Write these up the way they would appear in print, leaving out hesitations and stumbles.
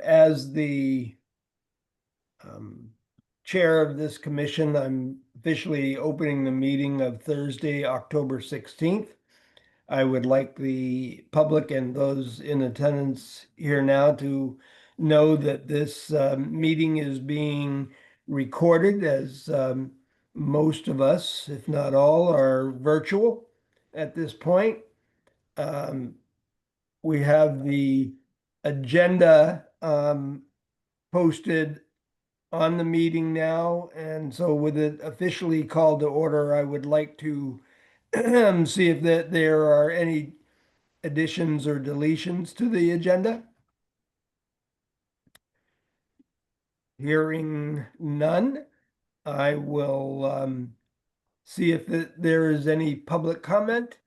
As the chair of this commission, I'm officially opening the meeting of Thursday, October 16th. I would like the public and those in attendance here now to know that this meeting is being recorded, as most of us, if not all, are virtual at this point. We have the agenda posted on the meeting now, and so with it officially called to order, I would like to see if there are any additions or deletions to the agenda. Hearing none, I will see if there is any public comment.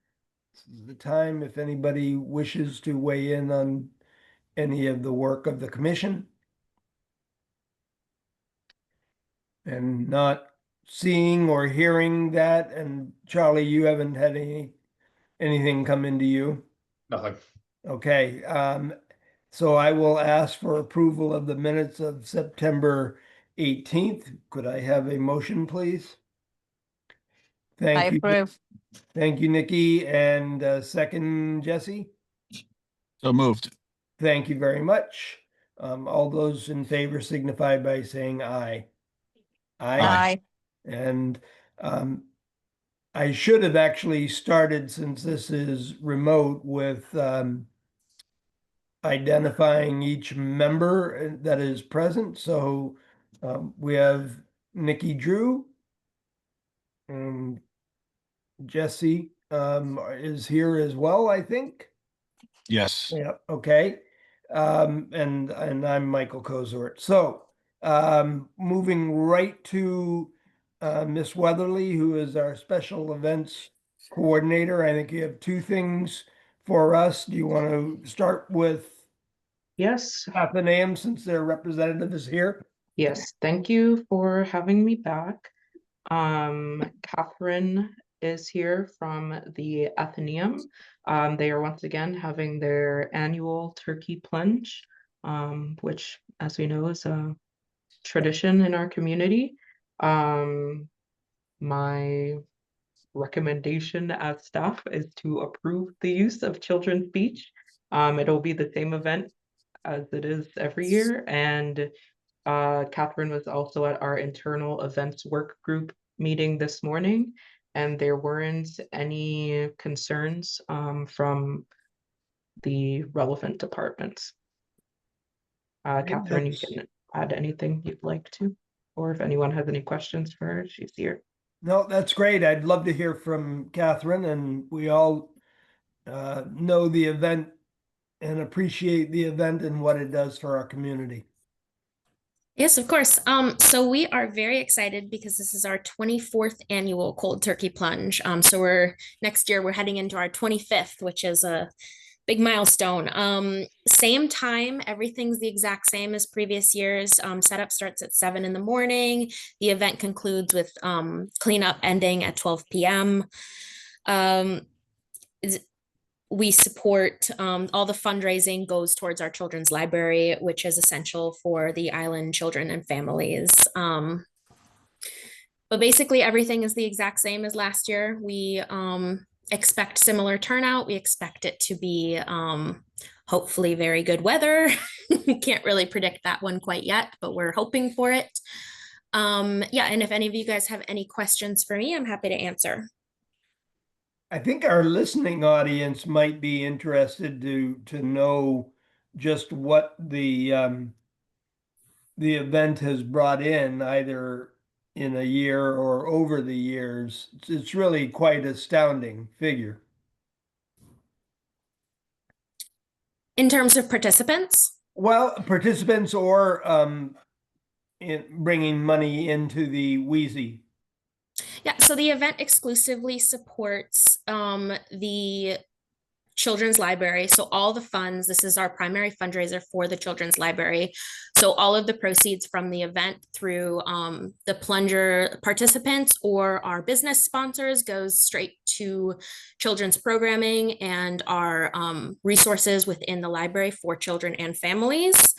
This is the time if anybody wishes to weigh in on any of the work of the commission. And not seeing or hearing that, and Charlie, you haven't had anything come into you? Nothing. Okay, so I will ask for approval of the minutes of September 18th. Could I have a motion, please? I Thank you. approve. Thank you, Nikki. And second, Jesse? So moved. Thank you very much. All those in favor signify by saying aye. Aye. And I should have actually started, since this is remote, with identifying each member that is present. So we have Nikki Drew. And Jesse is here as well, I think. Yes. Yeah, okay. And I'm Michael Kozort. So moving right to Miss Weatherly, who is our special events coordinator. I think you have two things for us. Do you want to start with Yes, Athenaeum, since their representative is here? yes, thank you for having me back. Catherine is here from the Athenaeum. They are once again having their annual turkey plunge, which, as we know, is a tradition in our community. My recommendation as staff is to approve the use of children's speech. It'll be the same event as it is every year, and Catherine was also at our internal events work group meeting this morning, and there weren't any concerns from the relevant departments. Catherine, you can add anything you'd like to, or if anyone has any questions for her, she's here. No, that's great. I'd love to hear from Catherine, and we all know the event and appreciate the event and what it does for our community. Yes, of course. So we are very excited because this is our 24th annual cold turkey plunge. So next year we're heading into our 25th, which is a big milestone. Same time, everything's the exact same as previous years. Setup starts at 7 in the morning. The event concludes with cleanup ending at 12 p.m. We support all the fundraising goes towards our children's library, which is essential for the island children and families. But basically everything is the exact same as last year. We expect similar turnout. We expect it to be hopefully very good weather. Can't really predict that one quite yet, but we're hoping for it. Yeah, and if any of you guys have any questions for me, I'm happy to answer. I think our listening audience might be interested to know just what the event has brought in, either in a year or over the years. It's really quite astounding figure. In terms of participants? Well, participants or in bringing money into the Wheezy. Yeah, so the event exclusively supports the Children's Library. So all the funds, this is our primary fundraiser for the Children's Library. So all of the proceeds from the event through the plunger participants or our business sponsors goes straight to children's programming and our resources within the library for children and families.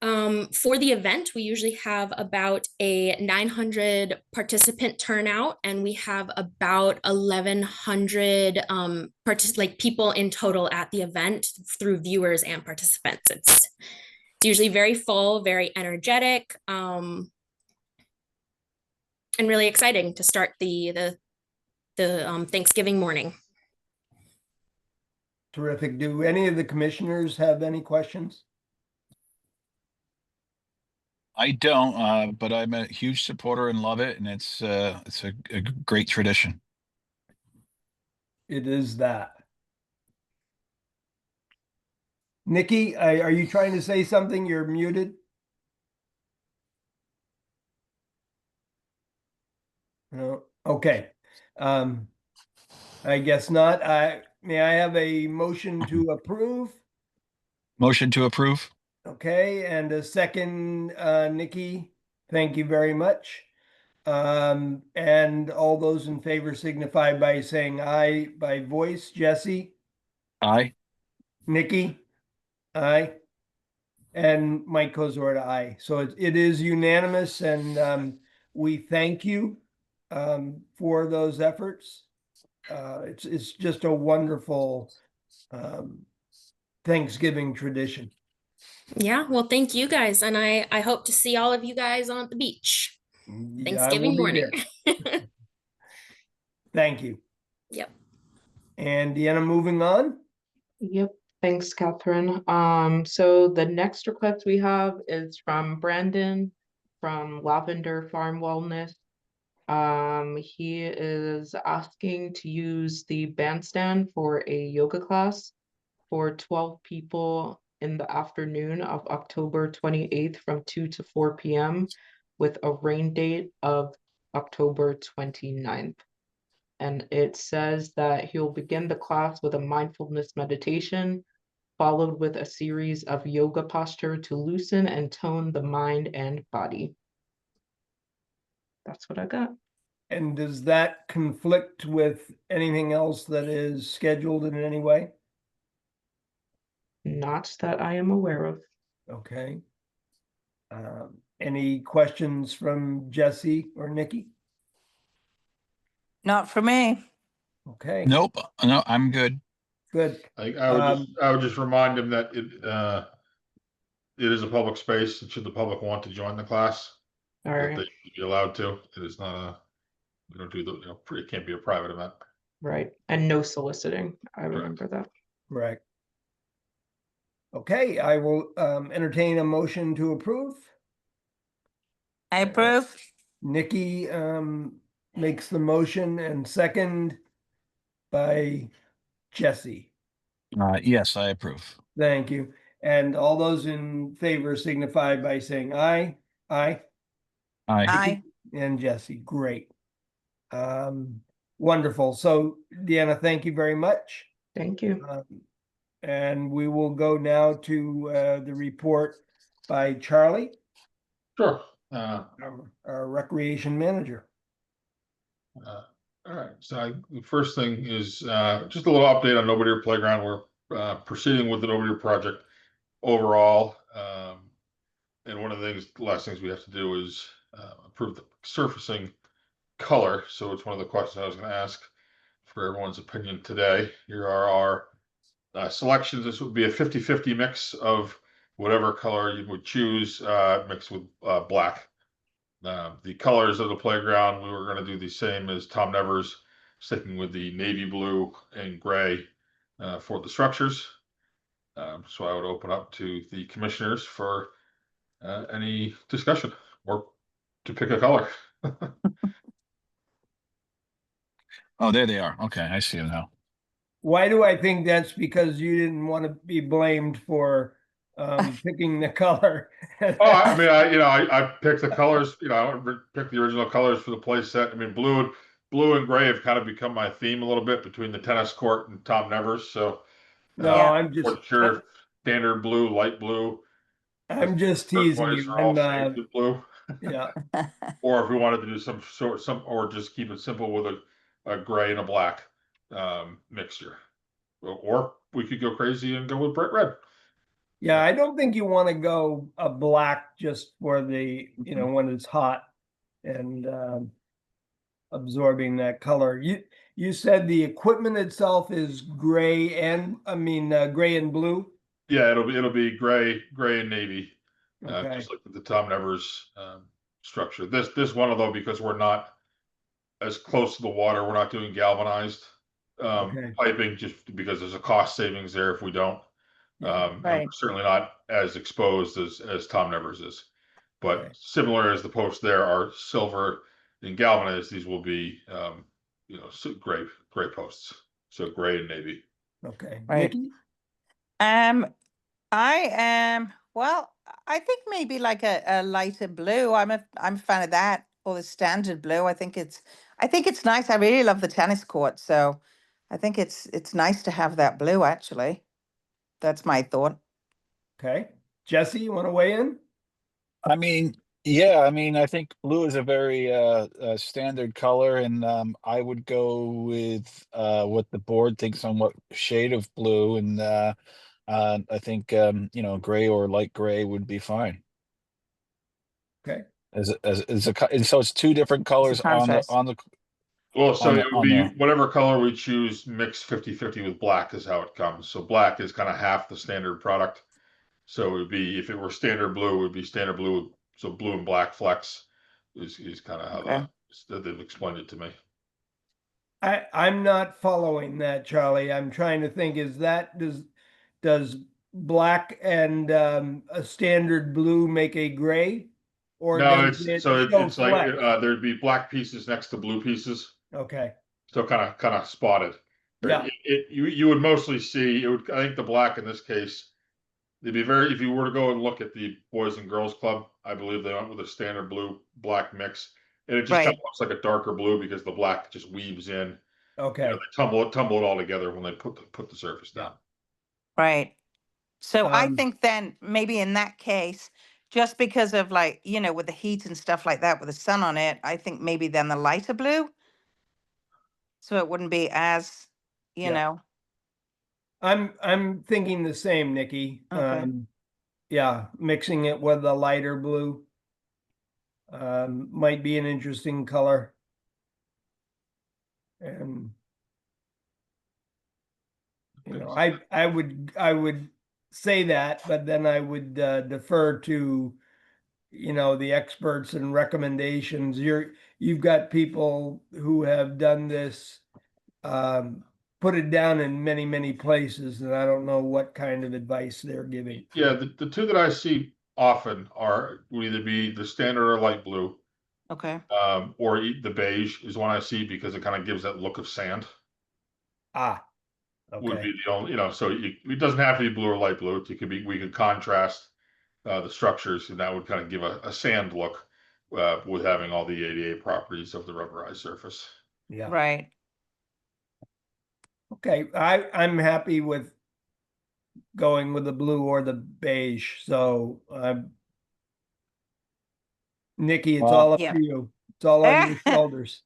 For the event, we usually have about a 900 participant turnout, and we have about 1,100 people in total at the event through viewers and participants. It's usually very full, very energetic, and really exciting to start the Thanksgiving morning. Terrific. Do any of the commissioners have any questions? I don't, but I'm a huge supporter and love it, and it's a great tradition. It is that. Nikki, are you trying to say something? You're muted. No. Okay. I guess not. May I have a motion to approve? Motion to approve? Okay, and a second, Nikki. Thank you very much. And all those in favor signify by saying aye by voice. Jesse, Aye. Nikki, aye, and Mike Kozorda, aye. So it is unanimous, and we thank you for those efforts. It's just a wonderful Thanksgiving tradition. Yeah, well, thank you guys, and I hope to see all of you guys on the beach Thanksgiving morning. Thank you. Yep. And Deanna, moving on. Yep, thanks, Catherine. So the next request we have is from Brandon from Lavender Farm Wellness. He is asking to use the bandstand for a yoga class for 12 people in the afternoon of October 28th from 2 to 4 p.m. with a rain date of October 29th. And it says that he'll begin the class with a mindfulness meditation, followed with a series of yoga posture to loosen and tone the mind and body. That's what I got. And does that conflict with anything else that is scheduled in any way? Not that I am aware of. Okay. Any questions from Jesse or Nikki? Not for me. Okay, Nope. No, I'm good. good. I would just remind him that it is a public space, and should the public want to join the class, All that right, they should be allowed to. It is not we don't do the, it can't be a private event. right. And no soliciting. I remember that. Right. Okay, I will entertain a motion to approve. I approve. Nikki makes the motion and second by Jesse. Yes, I approve. Thank you. And all those in favor signify by saying aye. Aye. Aye. Aye. And Jesse, great. Wonderful. So Deanna, thank you very much. Thank you. And we will go now to the report by Charlie, Sure. our recreation manager. All right. So the first thing is just a little update on Nobody Playground. We're proceeding with the Nobody project overall. And one of the last things we have to do is approve the surfacing color. So it's one of the questions I was going to ask for everyone's opinion today. Here are our selections. This would be a 50-50 mix of whatever color you would choose, mixed with black. The colors of the playground, we were going to do the same as Tom Nevers, sticking with the navy blue and gray for the structures. So I would open up to the commissioners for any discussion or to pick a color. Oh, there they are. Okay, I see them now. Why do I think that's because you didn't want to be blamed for picking the color? Oh, I mean, I picked the colors. I picked the original colors for the play set. I mean, blue blue and gray have kind of become my theme a little bit between the tennis court and Tom Nevers. So No, Yeah. I'm just, wasn't sure if standard blue, light blue, I'm just teasing turquoise you. are all I'm, shades of blue, yeah, or if we wanted to do or just keep it simple with a gray and a black mixture, or we could go crazy and go with bright red. yeah, I don't think you want to go a black just for the, you know, when it's hot and absorbing that color. You said the equipment itself is gray and, gray and blue? Yeah, it'll be gray and navy, Okay, just like the Tom Nevers structure. This one, although, because we're not as close to the water, we're not doing galvanized Okay. piping, just because there's a cost savings there if we don't. And Right. we're certainly not as exposed as Tom Nevers is. But Okay. similar as the posts there are silver and galvanized, these will be gray posts. So gray and navy. okay. Right. Nikki? I am, well, I think maybe like a lighter blue. I'm a fan of that, or the standard blue. I think it's nice. I really love the tennis court, so I think it's nice to have that blue actually. That's my thought. Okay. Jesse, you want to weigh in? I mean, yeah, I mean, I think blue is a very standard color, and I would go with what the board thinks on what shade of blue, and I think gray or light gray would be fine. Okay. And so it's two different colors contrast. on the Well, so On the- it would on be the- whatever color we choose, mix 50-50 with black is how it comes. So black is kind of half the standard product. So it would be, if it were standard blue, it would be standard blue. So blue and black flex is kind of how Okay. they've explained it to me. I'm not following that, Charlie. I'm trying to think, does black and a standard blue make a gray? Or No, does it so show it's like flex? there'd be black pieces next to blue pieces. Okay, So kind of spotted. yeah, You would mostly see it would. I think the black in this case, they'd be very. If you were to go and look at the Boys and Girls Club, I believe they went with a standard blue black mix, and it just kind Right. of looks like a darker blue because the black just weaves in. okay, They tumble it all together when they put the surface down. Right. So I Um, think then maybe in that case, just because of like, with the heat and stuff like that, with the sun on it, I think maybe then the lighter blue. So it wouldn't be as, you Yeah. know, I'm thinking the same, Nikki. Okay. Yeah, mixing it with a lighter blue. Might be an interesting color. And I would say that, but then I would defer to, the experts and recommendations. You've got people who have done this, put it down in many, many places, and I don't know what kind of advice they're giving. Yeah, the two that I see often would either be the standard or light blue, okay. or the beige is one I see because it kind of gives that look of sand. Ah, Would okay, be the only, so it doesn't have to be blue or light blue. It could be, we could contrast the structures, and that would kind of give a sand look with having all the ADA properties of the rubberized surface. yeah. Right. Okay, I'm happy with going with the blue or the beige, so Nikki, it's Well, all up Yeah. to you. It's all on your shoulders.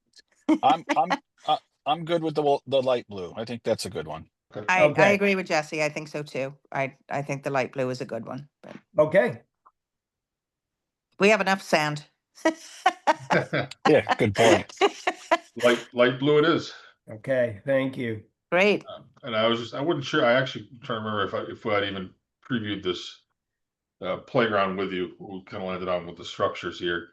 I'm good with the light blue. I think that's a good one. I Okay. agree with Jesse. I think so too. I think the light blue is a good one, but Okay, we have enough sand. Yeah, good point. Light blue it is. okay, thank you. Great. And I wasn't sure. I actually trying to remember if we had even previewed this playground with you. We kind of landed on with the structures here.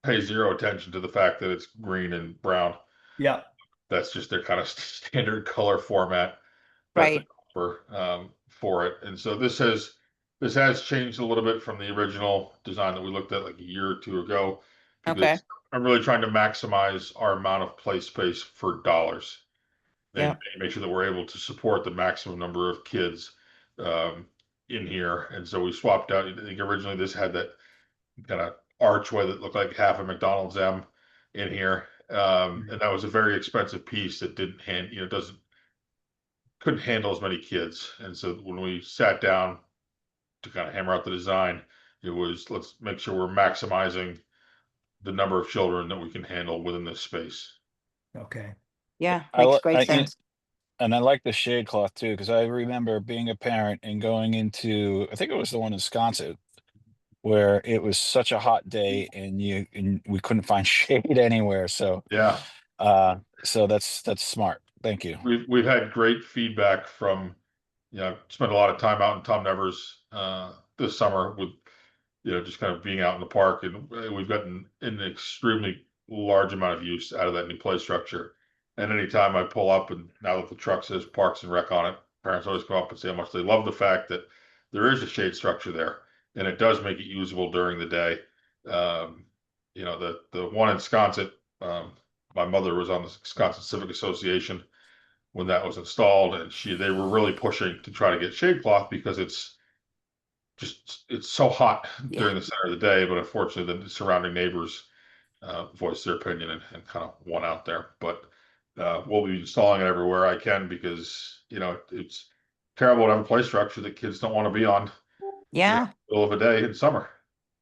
Pay zero attention to the fact that it's green and brown. Yeah, That's just their kind of standard color format. that they Right. offer, for it. And so this has changed a little bit from the original design that we looked at like a year or two ago. because Okay. I'm really trying to maximize our amount of play space for dollars. Yeah. And make sure that we're able to support the maximum number of kids in here. And so we swapped out. I think originally this had that kind of archway that looked like half a McDonald's M in here. And that was a very expensive piece that didn't couldn't handle as many kids. And so when we sat down to kind of hammer out the design, it was, let's make sure we're maximizing the number of children that we can handle within this space. Okay. Yeah, I, makes li- great I, sense. and I like the shade cloth too, because I remember being a parent and going into, I think it was the one in Wisconsin, where it was such a hot day and we couldn't find shade anywhere. So, Yeah, so that's smart. Thank you. we've had great feedback from, spent a lot of time out in Tom Nevers this summer with, just kind of being out in the park, and we've gotten an extremely large amount of use out of that new play structure. And anytime I pull up, and now that the truck says Parks and Rec on it, parents always come up and say how much they love the fact that there is a shade structure there, and it does make it usable during the day. The one in Sconset, my mother was on the Wisconsin Civic Association when that was installed, and they were really pushing to try to get shade cloth because it's so hot Yeah. during the center of the day. But unfortunately, the surrounding neighbors voiced their opinion and kind of won out there. But we'll be installing it everywhere I can, because it's terrible to have a play structure that kids don't want to be on. Yeah, Middle of a day in summer.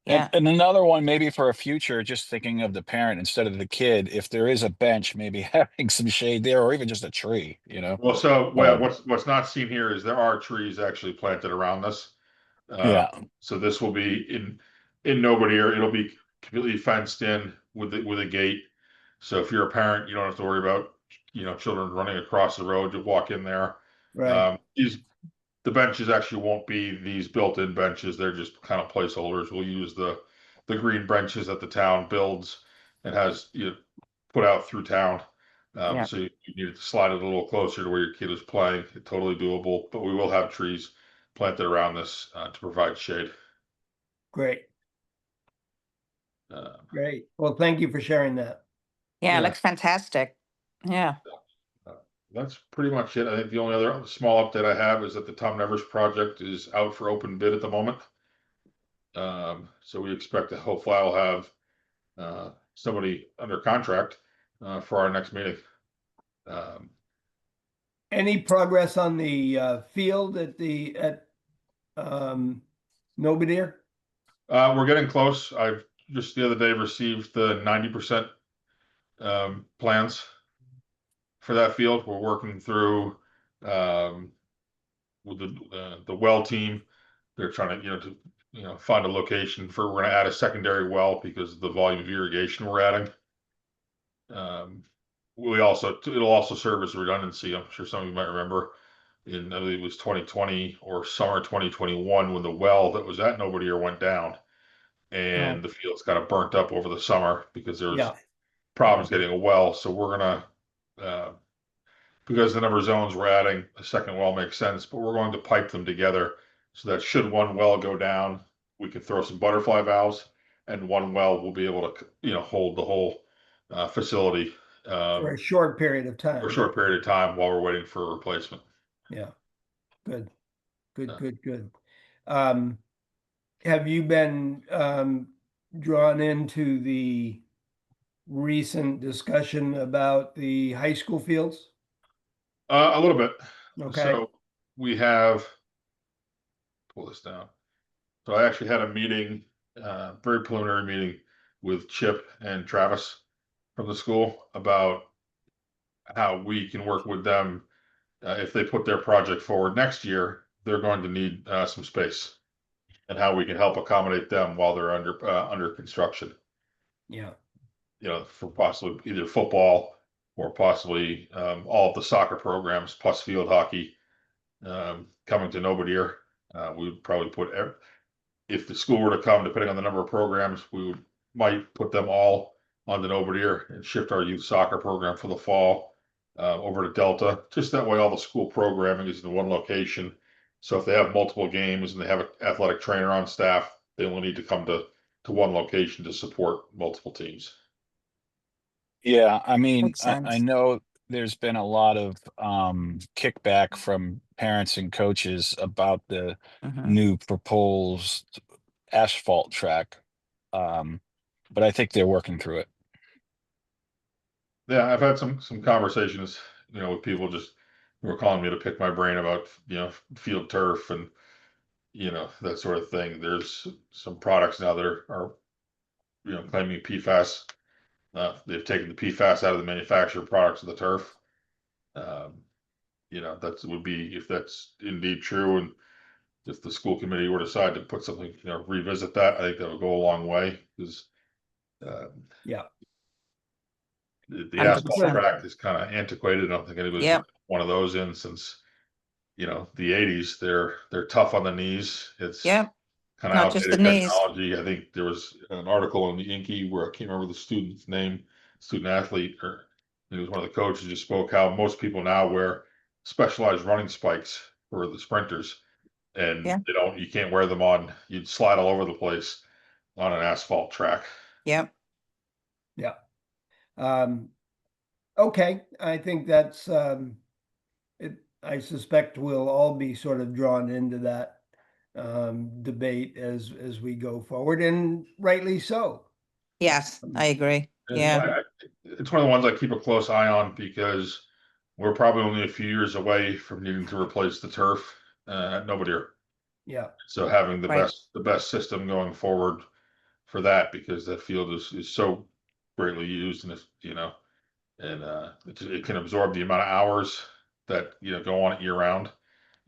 yeah. And another one, maybe for a future, just thinking of the parent instead of the kid, if there is a bench, maybe having some shade there, or even just a tree, Well, so well, Um, what's not seen here is there are trees actually planted around this. Yeah. So this will be in nobody, or it'll be completely fenced in with a gate. So if you're a parent, you don't have to worry about children running across the road to walk in there. Right. The benches actually won't be these built-in benches. They're just kind of placeholders. We'll use the green benches that the town builds and has put out through town. Yeah. So you need to slide it a little closer to where your kid is playing. It's totally doable, but we will have trees planted around this to provide shade. Great. Uh, Great. Well, thank you for sharing that. Yeah, Yeah. it looks fantastic. Yeah. That's pretty much it. I think the only other small update I have is that the Tom Nevers project is out for open bid at the moment. So we expect to hopefully I'll have somebody under contract for our next meeting. Any progress on the field at Nobadeer? We're getting close. I've just the other day received the 90% plans for that field. We're working through with the well team. They're trying to find a location we're going to add a secondary well because of the volume of irrigation we're adding. It'll also serve as redundancy. I'm sure some of you might remember I believe it was 2020 or summer 2021 when the well that was at Nobadeer went down, and the field's kind of burnt up over the summer because there was Yeah. problems getting a well. So we're gonna because the number of zones we're adding, a second well makes sense, but we're going to pipe them together so that should one well go down, we can throw some butterfly valves, and one well will be able to hold the whole facility For a short period of time. for a short period of time while we're waiting for a replacement. Yeah. Good. Good, Yeah. good, good. Have you been drawn into the recent discussion about the high school fields? A little bit. Okay. So we have pull this down. So I actually had a meeting, very preliminary meeting with Chip and Travis from the school about how we can work with them. If they put their project forward next year, they're going to need some space, and how we can help accommodate them while they're under construction. Yeah. For possibly either football or possibly all of the soccer programs plus field hockey coming to Nobadeer. We would probably if the school were to come, depending on the number of programs, might put them all on the Nobadeer and shift our youth soccer program for the fall over to Delta. Just that way, all the school programming is in one location. So if they have multiple games and they have an athletic trainer on staff, they only need to come to one location to support multiple teams. Yeah, I mean, Makes I sense. know there's been a lot of kickback from parents and coaches about the Mhm. new proposed asphalt track. But I think they're working through it. Yeah, I've had some conversations, with people just who are calling me to pick my brain about, field turf and, that sort of thing. There's some products now that are claiming PFAS. They've taken the PFAS out of the manufactured products of the turf. That would be, if that's indeed true, and if the school committee were to decide to put something, revisit that, I think that would go a long way, because Yeah. the asphalt 100%. track is kind of antiquated. I don't think anybody's Yep. put one of those in since, the eighties. They're tough on the knees. It's Yep. kind of Not just the outdated knees. technology. I think there was an article in the Inky where I can't remember the student's name, student athlete, or he was one of the coaches who spoke how most people now wear specialized running spikes for the sprinters, and Yeah. you can't wear them on, you'd slide all over the place on an asphalt track. Yep. Yeah. Okay, I think that's, I suspect we'll all be sort of drawn into that debate as we go forward, and rightly so. Yes, I agree. And Yeah. it's one of the ones I keep a close eye on, because we're probably only a few years away from needing to replace the turf at Nobodere. Yeah, So having the Right. best system going forward for that, because that field is so greatly used, and it's, and it can absorb the amount of hours that, go on it year round.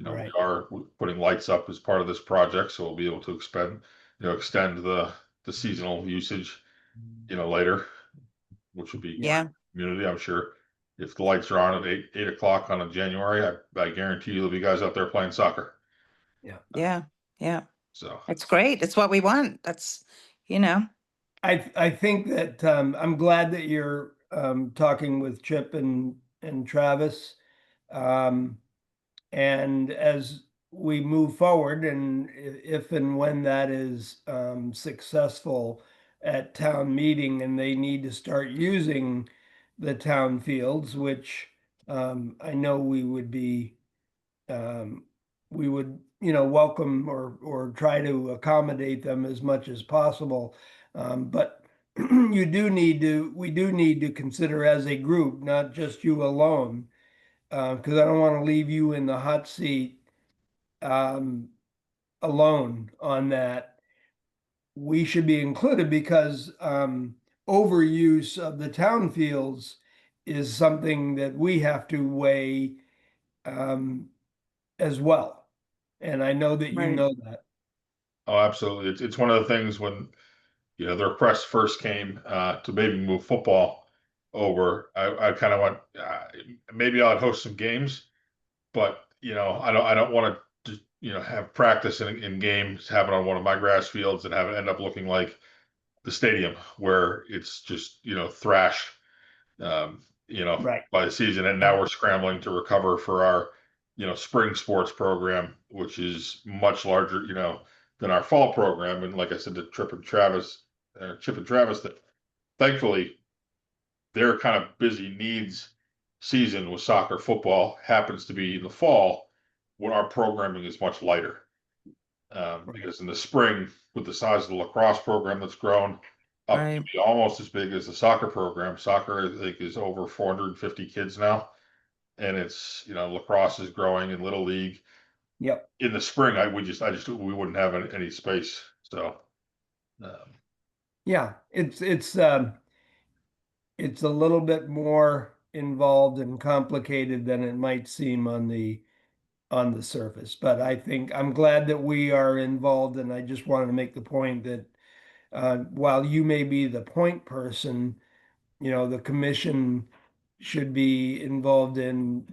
Right. We are putting lights up as part of this project, so we'll be able to extend the seasonal usage, later, which would be Yeah. community. I'm sure if the lights are on at 8 o'clock on a January, I guarantee you there'll be guys out there playing soccer. Yeah. Yeah. Yeah. So It's great. It's what we want. That's, you know, I think that I'm glad that you're talking with Chip and Travis. Um, and as we move forward, and if and when that is successful at town meeting, and they need to start using the town fields, which I know we would, welcome or try to accommodate them as much as possible. But we do need to consider as a group, not just you alone, because I don't want to leave you in the hot seat um, alone on that. We should be included because overuse of the town fields is something that we have to weigh um, as well. And I know that you Right. know that. oh, absolutely. It's one of the things when, the request first came to maybe move football over. I kind of went, maybe I'll host some games, but I don't want to have practice in games happen on one of my grass fields and have it end up looking like the stadium, where it's just thrash, Right. by the season, and now we're scrambling to recover for our spring sports program, which is much larger than our fall program. And like I said to Chip and Travis, that thankfully their kind of busy needs season with soccer, football happens to be in the fall, when our programming is much lighter. Because in the spring, with the size of the lacrosse program that's grown up to Right. be almost as big as the soccer program, soccer I think is over 450 kids now, and it's lacrosse is growing in little league. Yep. In the spring, we wouldn't have any space. So Yeah. It's a little bit more involved and complicated than it might seem on the surface. But I think I'm glad that we are involved, and I just wanted to make the point that while you may be the point person, the commission should be involved in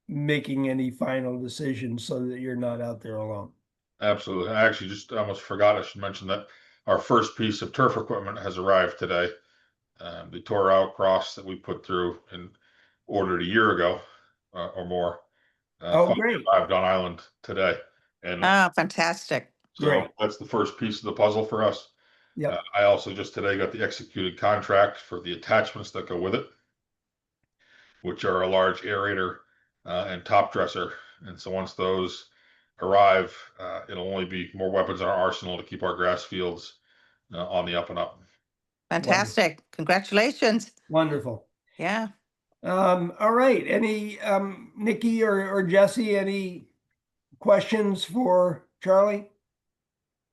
making any final decisions so that you're not out there alone. absolutely, I actually just almost forgot, I should mention that our first piece of turf equipment has arrived today. The Toro Cross that we put through and ordered a year ago or more. Oh, Finally great. arrived on island today, and Oh, fantastic. so Great. that's the first piece of the puzzle for us. Yep. I also just today got the executed contract for the attachments that go with it, which are a large aerator and top dresser. And so once those arrive, it'll only be more weapons in our arsenal to keep our grass fields on the up and up. Fantastic. Congratulations. Wonderful. Yeah. All right. Any, Nikki or Jesse, any questions for Charlie?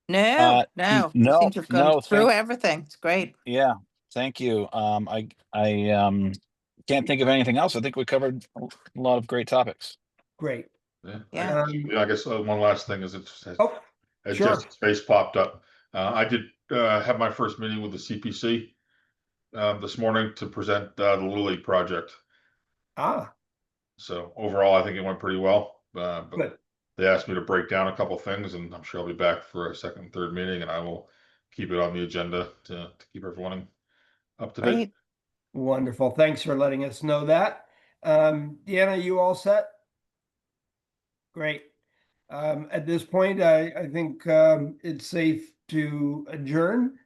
No, no. You no, seem to have gone no, through everything. It's great. yeah, thank you. I can't think of anything else. I think we covered a lot of great topics. Great. Yeah. Yeah. I guess one last thing is it's Oh, as sure. just space popped up. I did have my first meeting with the CPC this morning to present the Little League project. Ah, So overall, I think it went pretty well. But good. they asked me to break down a couple things, and I'm sure I'll be back for a second and third meeting, and I will keep it on the agenda to keep everyone up to date. Great. Wonderful. Thanks for letting us know that. Deanna, you all set? Great. At this point, I think it's safe to adjourn.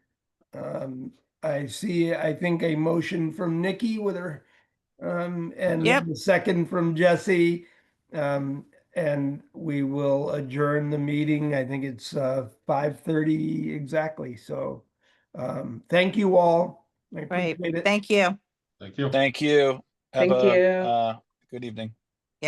I see, I think a motion from Nikki with her, and Yep. the second from Jesse. And we will adjourn the meeting. I think it's 5:30 exactly. So thank you all. I Great. appreciate it. Thank you. Thank you. Thank you. Have Thank a you. good evening.